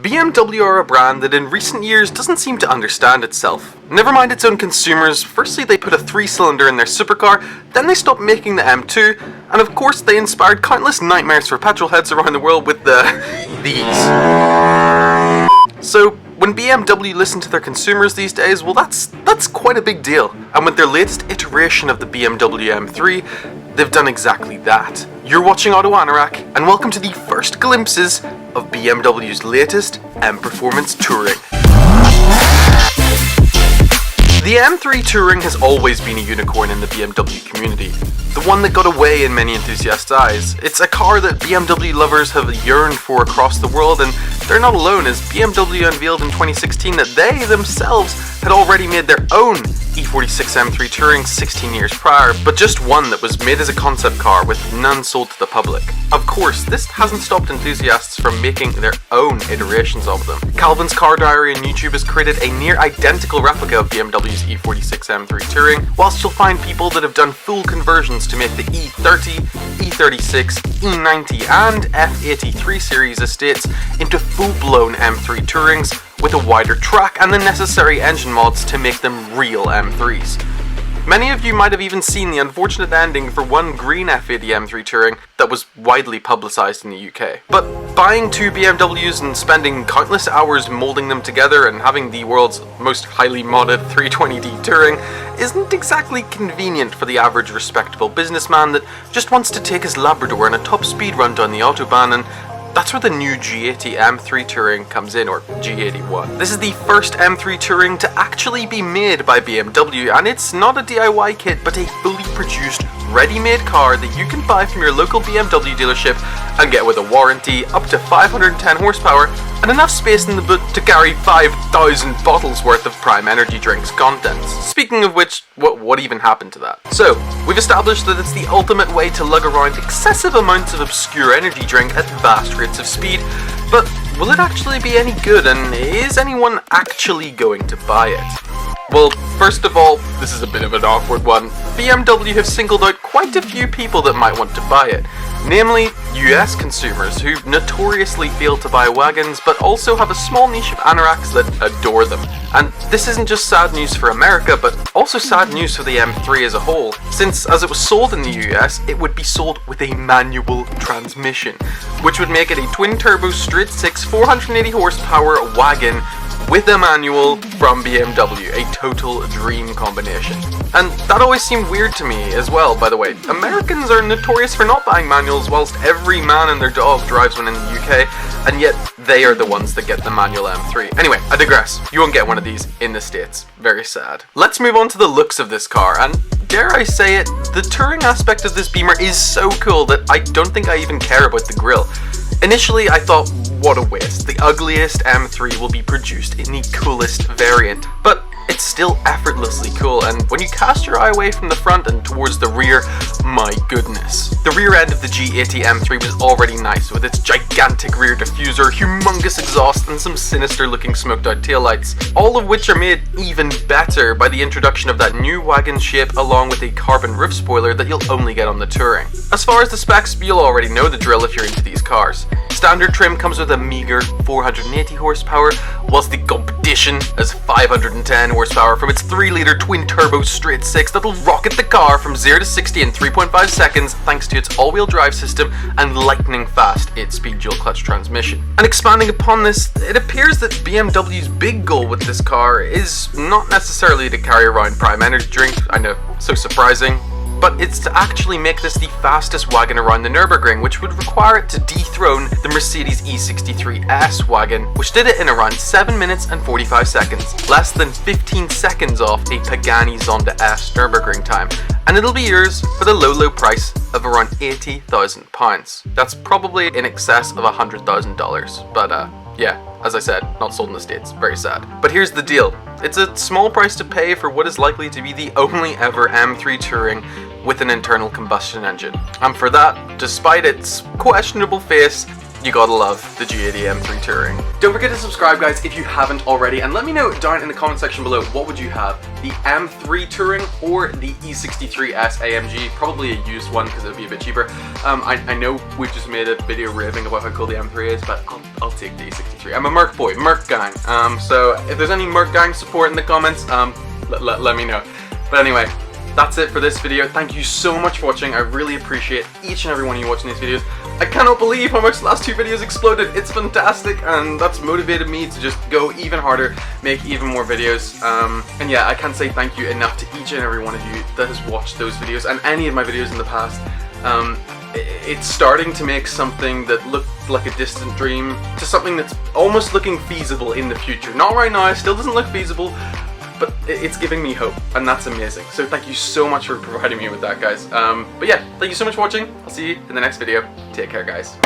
BMW are a brand that in recent years doesn't seem to understand itself. Never mind its own consumers, firstly they put a 3-cylinder in their supercar, then they stopped making the M2, and of course they inspired countless nightmares for petrolheads around the world with these. So, when BMW listen to their consumers these days, well that's quite a big deal. And with their latest iteration of the BMW M3, they've done exactly that. You're watching Auto Anorak, and welcome to the first glimpses of BMW's latest M Performance Touring. The M3 Touring has always been a unicorn in the BMW community, the one that got away in many enthusiasts' eyes. It's a car that BMW lovers have yearned for across the world, and they're not alone, as BMW unveiled in 2016 that they themselves had already made their own E46 M3 Touring 16 years prior, but just one that was made as a concept car with none sold to the public. Of course, this hasn't stopped enthusiasts from making their own iterations of them. Calvin's Car Diary on YouTube has created a near identical replica of BMW's E46 M3 Touring, whilst you'll find people that have done full conversions to make the E30, E36, E90 and F83 series estates into full-blown M3 Tourings with a wider track and the necessary engine mods to make them real M3s. Many of you might have even seen the unfortunate ending for one green F80 M3 Touring that was widely publicised in the UK. But buying two BMWs and spending countless hours moulding them together and having the world's most highly modded 320D Touring isn't exactly convenient for the average respectable businessman that just wants to take his Labrador on a top speed run down the Autobahn, and that's where the new G80 M3 Touring comes in, or G81. This is the first M3 Touring to actually be made by BMW, and it's not a DIY kit, but a fully produced, ready-made car that you can buy from your local BMW dealership and get with a warranty, up to 510 horsepower, and enough space in the boot to carry 5,000 bottles worth of Prime Energy Drinks contents. Speaking of which, what even happened to that? So, we've established that it's the ultimate way to lug around excessive amounts of obscure energy drink at vast rates of speed, but will it actually be any good, and is anyone actually going to buy it? Well, first of all, this is a bit of an awkward one. BMW have singled out quite a few people that might want to buy it, namely US consumers who notoriously fail to buy wagons but also have a small niche of anoraks that adore them. And this isn't just sad news for America, but also sad news for the M3 as a whole, since as it was sold in the US, it would be sold with a manual transmission, which would make it a twin-turbo straight-six 480 horsepower wagon with a manual from BMW, a total dream combination. And that always seemed weird to me as well, by the way. Americans are notorious for not buying manuals, whilst every man and their dog drives one in the UK, and yet they are the ones that get the manual M3. Anyway, I digress. You won't get one of these in the States. Very sad. Let's move on to the looks of this car, and dare I say it, the touring aspect of this Beamer is so cool that I don't think I even care about the grille. Initially, I thought, what a waste. The ugliest M3 will be produced in the coolest variant, but it's still effortlessly cool, and when you cast your eye away from the front and towards the rear, my goodness. The rear end of the G80 M3 was already nice, with its gigantic rear diffuser, humongous exhaust, and some sinister looking smoked out taillights, all of which are made even better by the introduction of that new wagon shape along with a carbon roof spoiler that you'll only get on the Touring. As far as the specs, you'll already know the drill if you're into these cars. Standard trim comes with a meager 480 horsepower, whilst the competition has 510 horsepower from its 3-litre twin-turbo straight-six that'll rocket the car from 0 to 60 in 3.5 seconds thanks to its all-wheel drive system and lightning-fast 8-speed dual-clutch transmission. And expanding upon this, it appears that BMW's big goal with this car is not necessarily to carry around Prime Energy Drink, I know, so surprising, but it's to actually make this the fastest wagon around the Nürburgring, which would require it to dethrone the Mercedes E63S wagon, which did it in around 7 minutes and 45 seconds, less than 15 seconds off a Pagani Zonda S Nürburgring time, and it'll be yours for the low price of around £80,000. That's probably in excess of $100,000, but yeah, as I said, not sold in the States. Very sad. But here's the deal. It's a small price to pay for what is likely to be the only ever M3 Touring with an internal combustion engine. And for that, despite its questionable face, You gotta love the G80 M3 Touring. Don't forget to subscribe, guys, if you haven't already, and let me know down in the comment section below, what would you have? The M3 Touring or the E63S AMG? Probably a used one because it would be a bit cheaper. I know we've just made a video raving about how cool the M3 is, but I'll take the E63. I'm a Merc boy, Merc gang. So if there's any Merc gang support in the comments, let me know. But anyway, that's it for this video. Thank you so much for watching. I really appreciate each and every one of you watching these videos. I cannot believe how much the last 2 videos exploded. It's fantastic, and that's motivated me to just go even harder, make even more videos. And yeah, I can't say thank you enough to each and every one of you that has watched those videos and any of my videos in the past. It's starting to make something that looked like a distant dream to something that's almost looking feasible in the future. Not right now, it still doesn't look feasible, but it's giving me hope, and that's amazing. So thank you so much for providing me with that, guys. But yeah, thank you so much for watching. I'll see you in the next video. Take care, guys.